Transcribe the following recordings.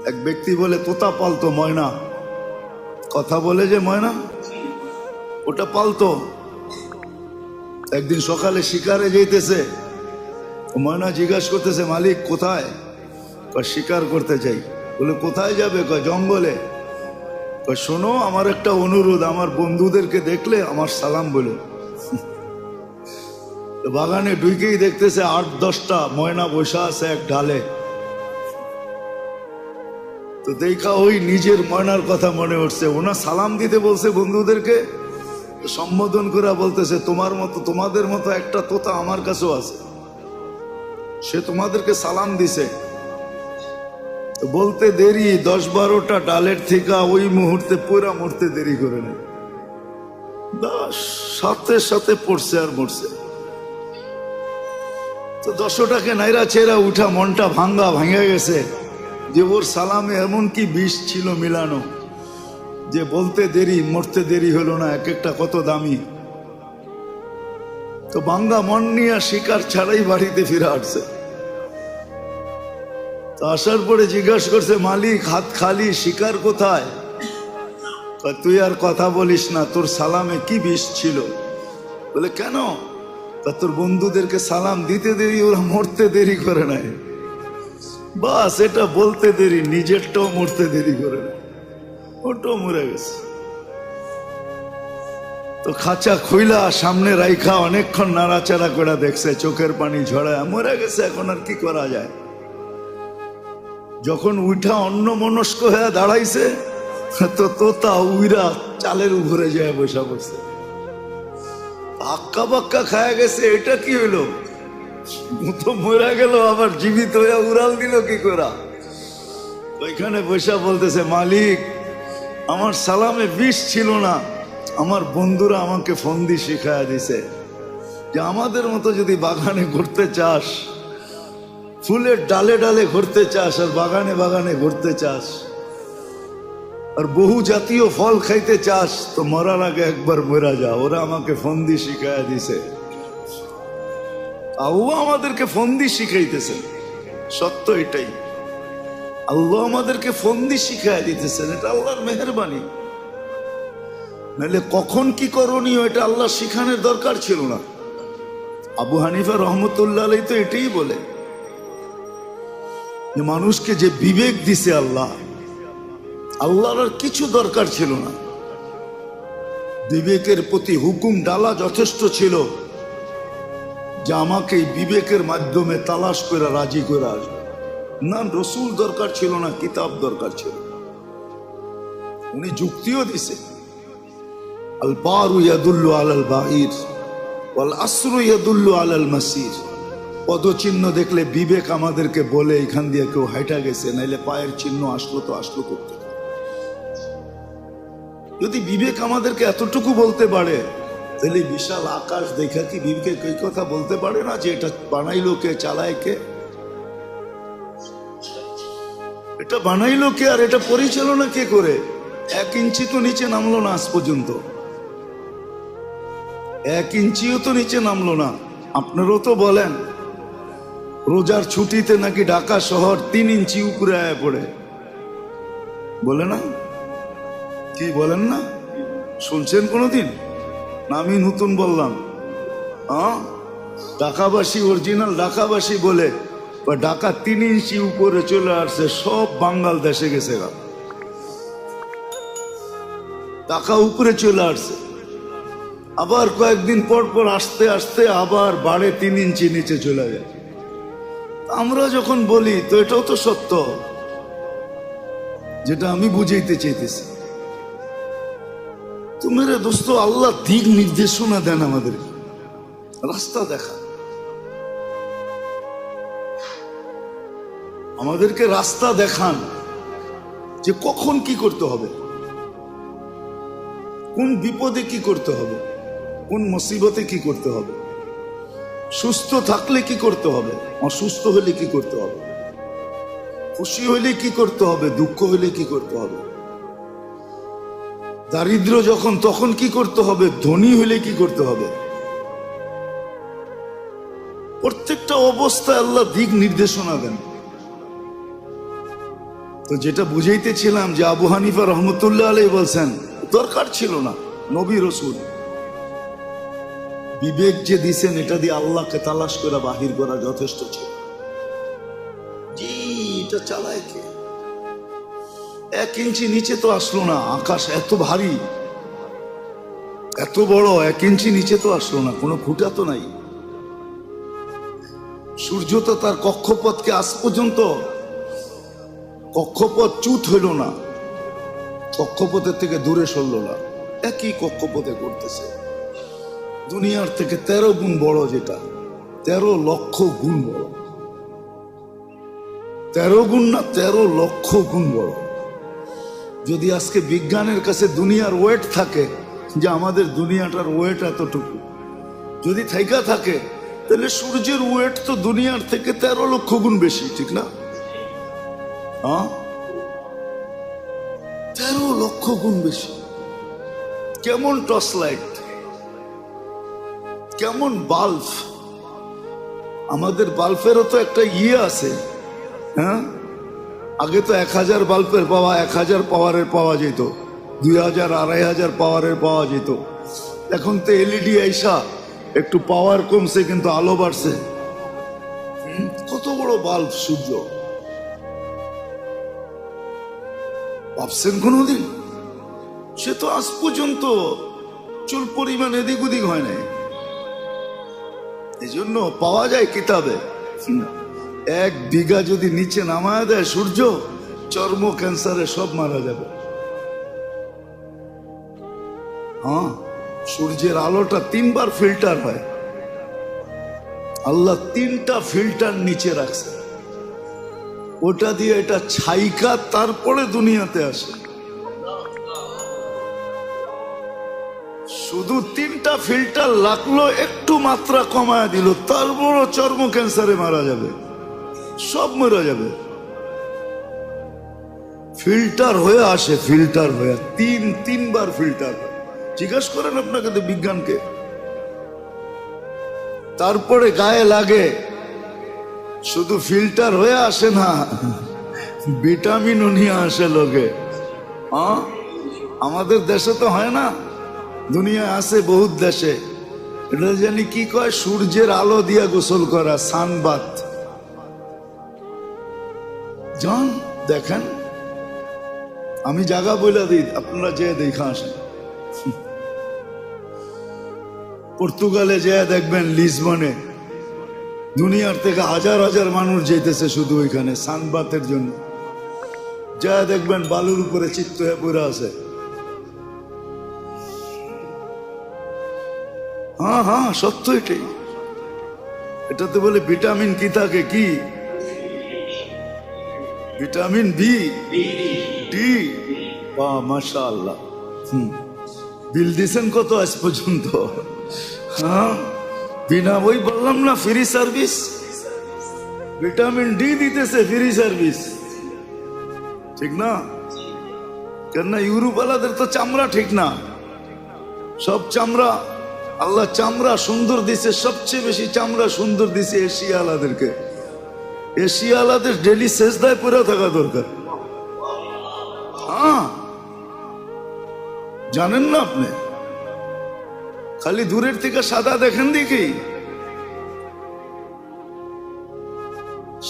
এক ব্যক্তি বলে তোতা পালতো ময়না, কথা বলে যে ময়না ওটা পালতো। একদিন সকালে শিকারে যেতেছে, ময়না জিজ্ঞাসা করতেছে মালিক কোথায়? শিকার করতে চাই। বলে কোথায় যাবে? জঙ্গলে। শোনো আমার একটা অনুরোধ, আমার বন্ধুদেরকে দেখলে আমার সালাম বলো। বাগানে ঢুকেই দেখতেছে 8-10টা ময়না বসা আছে এক ঢালে। তো দেখা ওই নিজের ময়নার কথা মনে উঠছে, ওনা সালাম দিতে বলছে বন্ধুদেরকে, সম্বোধন করে বলতেছে তোমার মতো তোমাদের মতো একটা তোতা আমার কাছেও আছে, সে তোমাদেরকে সালাম দিছে। বলতে দেরি 10-12টা ডালের থেকে ওই মুহূর্তে পুরা মরতে দেরি করে নেই, সাথে সাথে পড়ছে আর মরছে। তো 10টাকে নাইরা চেরা উঠা মনটা ভাঙা গেছে যে ওর সালামে এমন কি বিষ ছিল মিলানো যে বলতে দেরি মরতে দেরি হলো না, এক একটা কত দামি। তো ভাঙ্গা মন নিয়ে শিকার ছাড়াই বাড়িতে ফিরে আসছে। তো আসার পরে জিজ্ঞাসা করছে মালিক হাত খালি, শিকার কোথায়? তুই আর কথা বলিস না, তোর সালামে কি বিষ ছিল? বলে কেন? তোর বন্ধুদেরকে সালাম দিতে দেরি, ওরা মরতে দেরি করে নাই, বাস এটা বলতে দেরি, নিজেরটাও মরতে দেরি করে নাই, ওটাও মরে গেছে। তো খাঁচা খুইলা সামনে রাইখা অনেকক্ষণ নাড়াচাড়া করে দেখছে, চোখের পানি ঝরায়, মরে গেছে, এখন আর কি করা যায়। যখন উঠা অন্য মনস্ক হয়ে দাঁড়াইছে তো তোতা উইরা চালের উপরে যায় বসা বসে, আক্কা বাক্কা খায়া গেছে। এটা কি হইলো? তো মরে গেল, আবার জীবিত হয়ে উড়াল দিল কি করা? ওইখানে বসা বলতেছে মালিক আমার সালামে বিষ ছিল না, আমার বন্ধুরা আমাকে ফন্দি শিখায়া দিছে যে আমাদের মতো যদি বাগানে ঘুরতে চাস, ফুলের ডালে ডালে ঘুরতে চাস, আর বাগানে বাগানে ঘুরতে চাস, আর বহু জাতীয় ফল খাইতে চাস, তো মরার আগে একবার মরা যা। ওরা আমাকে ফন্দি শিখায়া দিছে। আল্লাহ আমাদেরকে ফন্দি শিখাইতেছেন, সত্য এটাই। আল্লাহ আমাদেরকে ফন্দি শিখাইয়া দিতেছেন, এটা আল্লাহর মেহেরবানি। নাহলে কখন কি করণীয় এটা আল্লাহ শিখানোর দরকার ছিল না। আবু হানিফা রহমতুল্লাহ আলাইহি তো এটাই বলে যে মানুষকে যে বিবেক দিছে আল্লাহ, আল্লাহর আর কিছু দরকার ছিল না। বিবেকের প্রতি হুকুম ডালা যথেষ্ট ছিল যে আমাকে এই বিবেকের মাধ্যমে তালাশ করে রাজি করে আসবে। না রসুল দরকার ছিল না, কিতাব দরকার ছিল। উনি যুক্তিও দিছে, আল বারু ইয়াদুল্লু আলাল বাহির ওয়াল আসরু ইয়াদুল্লু আলাল মাসির। পদচিহ্ন দেখলে বিবেক আমাদেরকে বলে এখান দিয়ে কেউ হাইটা গেছে, নাইলে পায়ের চিহ্ন আসলো তো আসলো করতে। যদি বিবেক আমাদেরকে এতটুকু বলতে পারে, তাহলে বিশাল আকাশ দেখা কি বিবেক এই কথা বলতে পারে না যে এটা বানাইলো কে, চালায় কে? এটা বানাইলো কে আর এটা পরিচালনা কে করে? 1 ইঞ্চি তো নিচে নামলো না আজ পর্যন্ত, 1 ইঞ্চিও তো নিচে নামলো না। আপনারও তো বলেন রোজার ছুটিতে নাকি ঢাকা শহর 3 ইঞ্চি উপরে আয়া পড়ে, বলে না? কি বলেন না? শুনছেন কোনোদিন? না আমি নতুন বললাম? ঢাকাবাসী, অরিজিনাল ঢাকাবাসী বলে ঢাকা 3 ইঞ্চি উপরে চলে আসছে, সব বাঙ্গাল দেশে গেছে, ঢাকা উপরে চলে আসছে। আবার কয়েকদিন পর পর আস্তে আস্তে আবার বাড়ে 3 ইঞ্চি নিচে চলে যায়। আমরা যখন বলি তো এটাও তো সত্য, যেটা আমি বুঝাইতে চাইতেছি। তো মেরে দোস্ত, আল্লাহ দিক নির্দেশনা দেন, আমাদের রাস্তা দেখা, আমাদেরকে রাস্তা দেখান যে কখন কি করতে হবে, কোন বিপদে কি করতে হবে, কোন মুসিবতে কি করতে হবে, সুস্থ থাকলে কি করতে হবে, অসুস্থ হলে কি করতে হবে, খুশি হইলে কি করতে হবে, দুঃখ হইলে কি করতে হবে, দারিদ্র যখন তখন কি করতে হবে, ধনী হইলে কি করতে হবে। প্রত্যেকটা অবস্থায় আল্লাহ দিক নির্দেশনা দেন। তো যেটা বুঝাইতেছিলাম যে আবু হানিফা রহমতুল্লাহ আলাইহি বলছেন দরকার ছিল না নবী রসুল, বিবেক যে দিছেন এটা দিয়ে আল্লাহকে তালাশ করে বাহির করা যথেষ্ট ছিল। জি, এটা চালায় কে? 1 ইঞ্চি নিচে তো আসলো না, আকাশ এত ভারী এত বড়, 1 ইঞ্চি নিচে তো আসলো না, কোনো ফুটা তো নাই। সূর্য তো তার কক্ষপথকে আজ পর্যন্ত কক্ষপথ চ্যুত হইল না, কক্ষপথের থেকে দূরে সরল না, একই কক্ষপথে করতেছে। দুনিয়ার থেকে 13 গুণ বড়, যেটা 13 লক্ষ গুণ বড়, 13 গুণ না 13 লক্ষ গুণ বড়। যদি আজকে বিজ্ঞানের কাছে দুনিয়ার ওয়েট থাকে যে আমাদের দুনিয়াটার ওয়েট এতটুকু, যদি থাইকা থাকে তাহলে সূর্যের ওয়েট তো দুনিয়ার থেকে 13 লক্ষ গুণ বেশি, ঠিক না? 13 লক্ষ গুণ বেশি। কেমন টর্চ লাইট, কেমন বাল্ব! আমাদের বাল্বেরও তো একটা আছে, হ্যাঁ? আগে তো 1000 বাল্বের পাওয়া 1000 পাওয়ারের পাওয়া যেত, 2000 2500 পাওয়ারের পাওয়া যেত। এখন তো এলইডি আইসা একটু পাওয়ার কমছে কিন্তু আলো বাড়ছে। কত বড় বাল্ব সূর্য, ভাবছেন কোনদিন? সে তো আজ পর্যন্ত চুল পরিমাণ এদিক ওদিক হয় নাই। এই জন্য পাওয়া যায় কিতাবে 1 বিঘা যদি নিচে নামায় দেয় সূর্য, চর্ম ক্যান্সারে সব মারা যাবে। হ্যাঁ, সূর্যের আলোটা 3 বার ফিল্টার হয়, আল্লাহ 3টা ফিল্টার নিচে রাখছে, ওটা দিয়ে এটা ছাইকা তারপরে দুনিয়াতে আসে। শুধু 3টা ফিল্টার লাগলো, একটু মাত্রা কমায় দিল, তারপর চর্ম ক্যান্সারে মারা যাবে, সব মরে যাবে। ফিল্টার হয়ে আসে, ফিল্টার হয়ে 3 বার ফিল্টার। জিজ্ঞাসা করেন আপনাকে তো বিজ্ঞানকে। তারপরে গায়ে লাগে, শুধু ফিল্টার হয়ে আসে না, ভিটামিনও নিয়ে আসে লোকে। আমাদের দেশে তো হয় না, দুনিয়া আছে বহুত দেশে। এটা জানি কি কয়, সূর্যের আলো দিয়া গোসল করা, সানবাত। যান দেখেন, আমি জায়গা বইলা দিই, আপনারা যে দেখা আসেন। পর্তুগালে যে দেখবেন, লিসবনে দুনিয়ার থেকে হাজার হাজার মানুষ যেতেছে শুধু ওইখানে সানবাতের জন্য। যা দেখবেন বালুর উপরে চিত্ত হয়ে পড়ে আছে। হ্যাঁ হ্যাঁ, সত্য এটাই। এটাতে বলে ভিটামিন কি থাকে, কি ভিটামিন বি ডি। বাহ, মাশাআল্লাহ। বিল দিছেন কত আজ পর্যন্ত? হ্যাঁ, বিনা বই বললাম না, ফ্রি সার্ভিস। ভিটামিন ডি দিতেছে, ফ্রি সার্ভিস, ঠিক না? কেননা ইউরোপ ওয়ালাদের তো চামড়া ঠিক না, সব চামড়া আল্লাহ চামড়া সুন্দর দিছে, সবচেয়ে বেশি চামড়া সুন্দর দিছে এশিয়া আলাদেরকে। এশিয়া আলাদের ডেলি সেজদায় পড়ে থাকা দরকার। হ্যাঁ, জানেন না আপনি? খালি দূরের থেকে সাদা দেখেন দেখি,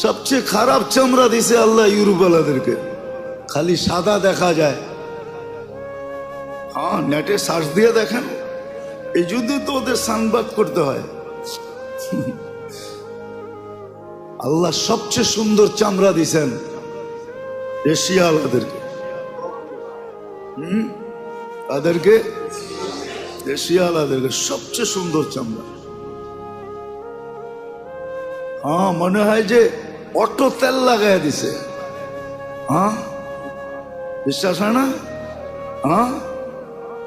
সবচেয়ে খারাপ চামড়া দিছে আল্লাহ ইউরোপ ওয়ালাদেরকে, খালি সাদা দেখা যায়। হ্যাঁ, নেটে সার্চ দিয়ে দেখেন। এই জন্য তো ওদের সানবাদ করতে হয়। আল্লাহ সবচেয়ে সুন্দর চামড়া দিছেন এশিয়া আলাদেরকে। তাদেরকে এশিয়া আলাদেরকে সবচেয়ে সুন্দর চামড়া। হ্যাঁ, মনে হয় যে অটো তেল লাগাই দিছে। হ্যাঁ, বিশ্বাস হয় না? হ্যাঁ,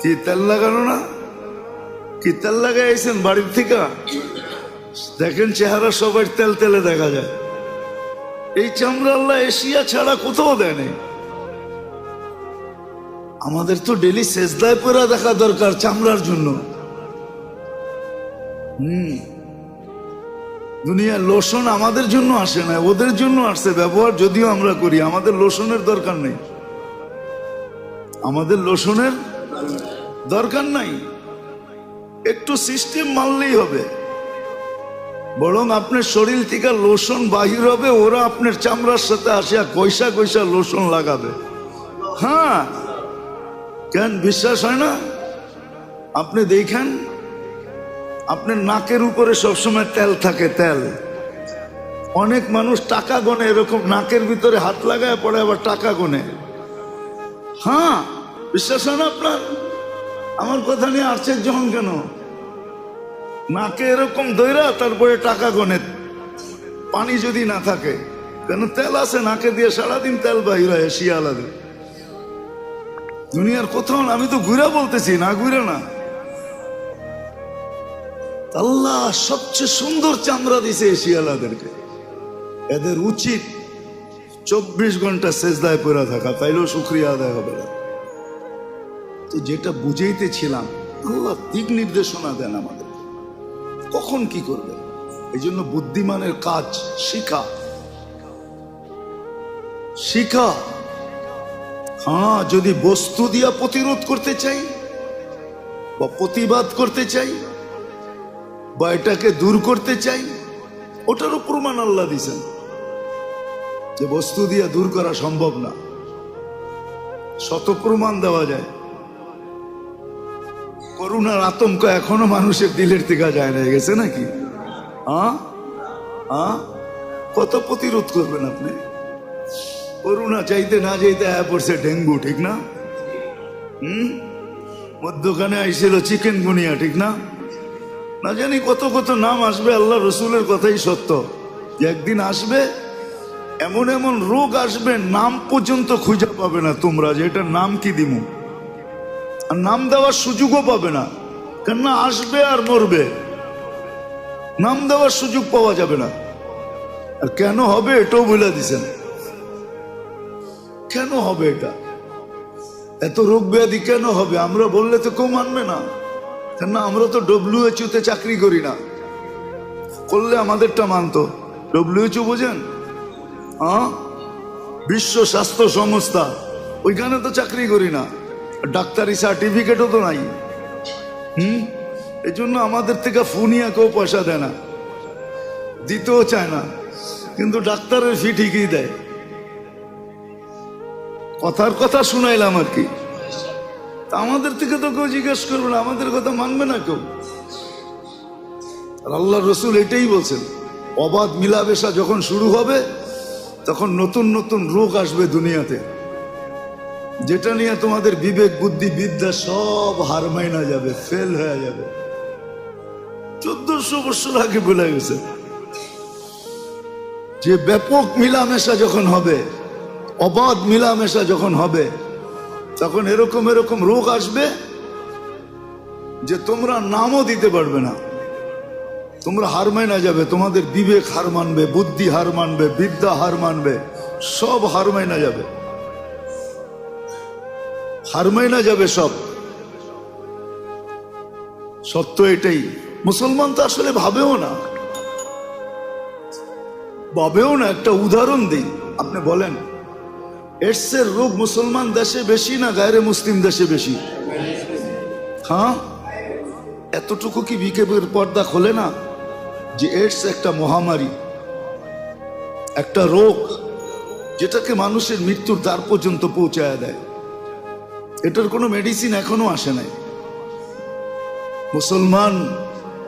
কি তেল লাগানো না? কি তেল লাগাইছেন বাড়ির থেকে? দেখেন চেহারা সবাই তেল তেলে দেখা যায়। এই চামড়া আল্লাহ এশিয়া ছাড়া কোথাও দেয় নাই। আমাদের তো ডেলি সেজদায় পড়া দেখা দরকার চামড়ার জন্য। দুনিয়ার লোশন আমাদের জন্য আসে না, ওদের জন্য আসছে ব্যবহার, যদিও আমরা করি। আমাদের লোশনের দরকার নেই, আমাদের লোশনের দরকার নাই। একটু সিস্টেম মানলেই হবে। বরং আপনার শরীর থেকে লোশন বাহির হবে, ওরা আপনার চামড়ার সাথে আসিয়া কইসা কইসা লোশন লাগাবে। হ্যাঁ, কেন বিশ্বাস হয় না? আপনি দেখেন, আপনার নাকের উপরে সবসময় তেল থাকে, তেল। অনেক মানুষ টাকা গনে, এরকম নাকের ভিতরে হাত লাগায় পড়ে আবার টাকা গনে। হ্যাঁ, বিশ্বাস হয় না আপনার? আমার কথা নিয়ে আশ্চর্য হন কেন? নাকে এরকম দইরা তারপরে টাকা গনে, পানি যদি না থাকে, কেন তেল আছে নাকে দিয়ে, সারাদিন তেল বাহির হয় শিয়ালাদের। দুনিয়ার কোথাও না, আমি তো ঘুরা বলতেছি না, ঘুরে না। আল্লাহ সবচেয়ে সুন্দর চামড়া দিছে শিয়ালাদেরকে। এদের উচিত 24 ঘন্টা সেজদায় পড়ে থাকা, তাইলেও শুকরিয়া আদায় হবে না। তো যেটা বুঝাইতেছিলাম, আল্লাহ দিক নির্দেশনা দেন আমাদের কখন কি করবে। এই জন্য বুদ্ধিমানের কাজ শিখা, শিখা। হ্যাঁ, যদি বস্তু দিয়া প্রতিরোধ করতে চাই বা প্রতিবাদ করতে চাই বা এটাকে দূর করতে চাই, ওটারও প্রমাণ আল্লাহ দিছেন যে বস্তু দিয়া দূর করা সম্ভব না। শত প্রমাণ দেওয়া যায়। করুণার আতঙ্ক এখনো মানুষের দিলের থেকে যায় না, গেছে নাকি? কত প্রতিরোধ করবেন আপনি? করুণা চাইতে না চাইতে আয়া পড়ছে ডেঙ্গু, ঠিক না? মধ্যখানে আইছিল চিকেন গুনিয়া, ঠিক না? না জানি কত কত নাম আসবে। আল্লাহ রসুলের কথাই সত্য যে একদিন আসবে, এমন এমন রোগ আসবে, নাম পর্যন্ত খুঁজে পাবে না তোমরা, যে এটার নাম কি দিমু। আর নাম দেওয়ার সুযোগও পাবে না, কেননা আসবে আর মরবে। নাম দেওয়ার সুযোগ পাওয়া যাবে না। আর কেন হবে এটাও বলে দিছেন। কেন হবে এটা? এত রোগ ব্যাধি কেন হবে? আমরা বললে তো কেউ মানবে না, কেননা আমরা তো WHO তে চাকরি করি না। করলে আমাদেরটা মানতো। WHO বোঝেন? বিশ্ব স্বাস্থ্য সংস্থা, ওইখানে তো চাকরি করি না, ডাক্তারি সার্টিফিকেটও তো নাই। এই জন্য আমাদের থেকে ফুনিয়া কেউ পয়সা দেয় না, দিতেও চায় না, কিন্তু ডাক্তারের ফি ঠিকই দেয়। কথার কথা শুনাইলাম আর কি। তা আমাদের থেকে তো কেউ জিজ্ঞেস করবে না, আমাদের কথা মানবে না কেউ। আর আল্লাহ রসুল এটাই বলছেন, অবাধ মিলামেশা যখন শুরু হবে তখন নতুন নতুন রোগ আসবে দুনিয়াতে, যেটা নিয়ে তোমাদের বিবেক বুদ্ধি বিদ্যা সব হার মাইনা যাবে, ফেল হয়ে যাবে। 1400 বছর আগে বলে গেছে যে ব্যাপক মিলামেশা যখন হবে, অবাধ মিলামেশা যখন হবে, তখন এরকম এরকম রোগ আসবে যে তোমরা নামও দিতে পারবে না। তোমরা হার মাইনা যাবে, তোমাদের বিবেক হার মানবে, বুদ্ধি হার মানবে, বিদ্যা হার মানবে, সব হার মাইনা যাবে, হার মাইনা যাবে সব। সত্য এটাই। মুসলমান তো আসলে ভাবেও না, ভাবেও না। একটা উদাহরণ দিই, আপনি বলেন এডসের রোগ মুসলমান দেশে বেশি না গায়রে মুসলিম দেশে বেশি? হ্যাঁ, এতটুকু কি বিকেবের পর্দা খোলে না যে এডস একটা মহামারী, একটা রোগ যেটাকে মানুষের মৃত্যুর দ্বার পর্যন্ত পৌঁছায় দেয়। এটার কোনো মেডিসিন এখনো আসে নাই। মুসলমান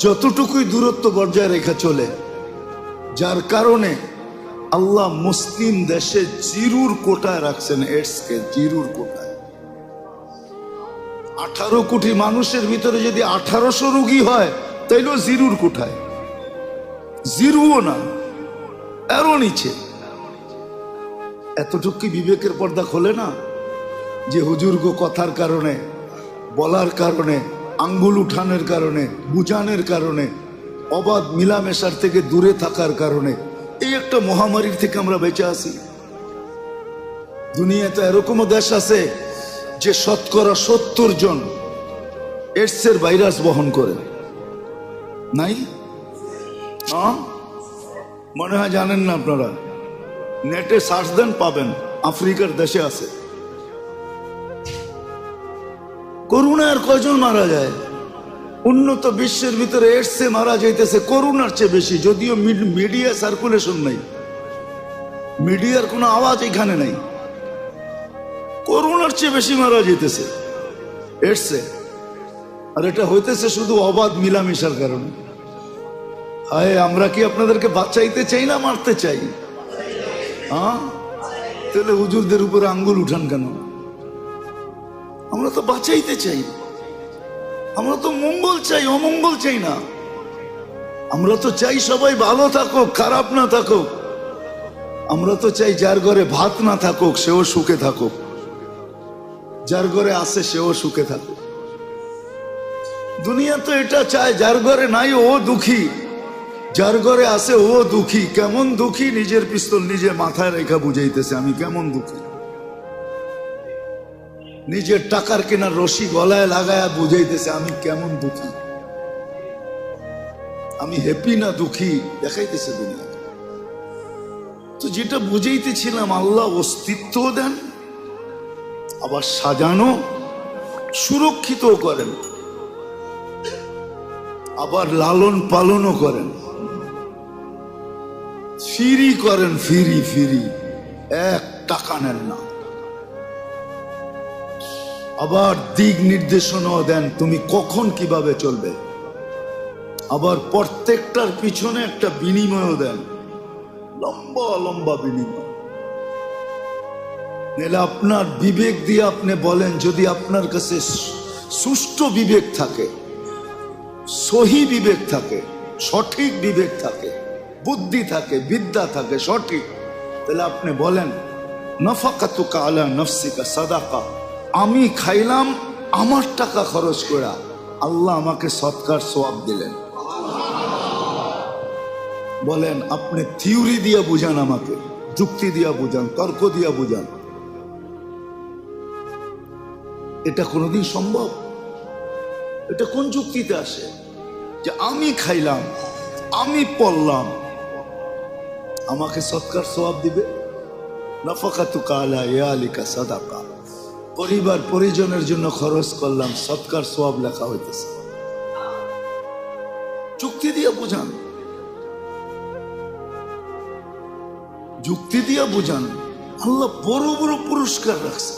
যতটুকুই দূরত্ব বজায় রেখে চলে, যার কারণে আল্লাহ মুসলিম দেশে জিরুর কোটায় রাখছেন এডসকে, জিরুর কোটায়। 18 কোটি মানুষের ভিতরে যদি 1800 রোগী হয়, তাইলেও জিরুর কোটায়, জিরুও না, এরও নিচে। এতটুকু বিবেকের পর্দা খোলে না যে হুজুরগো কথার কারণে, বলার কারণে, আঙ্গুল উঠানোর কারণে, বুঝানোর কারণে, অবাধ মিলামেশার থেকে দূরে থাকার কারণে এই একটা মহামারীর থেকে আমরা বেঁচে আছি। দুনিয়াতে এরকমও দেশ আছে যে 70% জন এডসের ভাইরাস বহন করে, নাই? মনে হয় জানেন না আপনারা, নেটে সার্চ দেন পাবেন, আফ্রিকার দেশে আছে। করোনার কয়জন মারা যায়? উন্নত বিশ্বের ভিতরে এডসে মারা যাইতেছে করোনার চেয়ে বেশি, যদিও মিডিয়া সার্কুলেশন নাই, মিডিয়ার কোনো আওয়াজ এখানে নাই। করোনার চেয়ে বেশি মারা যাইতেছে এডসে, আর এটা হইতেছে শুধু অবাধ মিলামিশার কারণে। হায়, আমরা কি আপনাদেরকে বাঁচাইতে চাই না মারতে চাই? হ্যাঁ, তাহলে হুজুরদের উপরে আঙ্গুল উঠান কেন? আমরা তো বাঁচাইতে চাই, আমরা তো মঙ্গল চাই, অমঙ্গল চাই না। আমরা তো চাই সবাই ভালো থাকুক, খারাপ না থাকুক। আমরা তো চাই যার ঘরে ভাত না থাকুক সেও সুখে থাকুক, যার ঘরে আছে সেও সুখে থাকুক। দুনিয়া তো এটা চায়, যার ঘরে নাই ও দুঃখী, যার ঘরে আছে ও দুঃখী। কেমন দুঃখী? নিজের পিস্তল নিজে মাথায় রেখা বুঝাইতেছে আমি কেমন দুঃখী। নিজের টাকার কেনার রশি গলায় লাগায়া বুঝাইতেছে আমি কেমন দুঃখী। আমি হ্যাপি না দুঃখী দেখাইতেছে দুনিয়া। তো যেটা বুঝাইতেছিলাম, আল্লাহ অস্তিত্ব দেন, আবার সাজানো সুরক্ষিত করেন, আবার লালন পালনও করেন, ফিরি করেন, ফিরি ফিরি, এক টাকা নেন না। আবার দিক নির্দেশনাও দেন, তুমি কখন কিভাবে চলবে। আবার প্রত্যেকটার পিছনে একটা বিনিময়ও দেন, লম্বা লম্বা বিনিময়। নাহলে আপনার বিবেক দিয়ে আপনি বলেন, যদি আপনার কাছে সুষ্ঠু বিবেক থাকে, সহি বিবেক থাকে, সঠিক বিবেক থাকে, বুদ্ধি থাকে, বিদ্যা থাকে সঠিক, তাহলে আপনি বলেন নাফাকাতুকা আলা নাফসিকা সাদাকা, আমি খাইলাম আমার টাকা খরচ করা, আল্লাহ আমাকে সৎকার সওয়াব দিলেন। বলেন, আপনি থিওরি দিয়া বুঝান, আমাকে যুক্তি দিয়া বুঝান, তর্ক দিয়া বুঝান, এটা কোনোদিন সম্ভব? এটা কোন যুক্তিতে আসে যে আমি খাইলাম, আমি পড়লাম, আমাকে সৎকার সওয়াব দিবে? নাফাকাতুকা আলা ইয়ালিকা সাদাকা, পরিবার পরিজনের জন্য খরচ করলাম, সৎকার সওয়াব লেখা হইতেছে। যুক্তি দিয়ে বুঝান, যুক্তি দিয়ে বুঝান। আল্লাহ বড় বড় পুরস্কার রাখছে।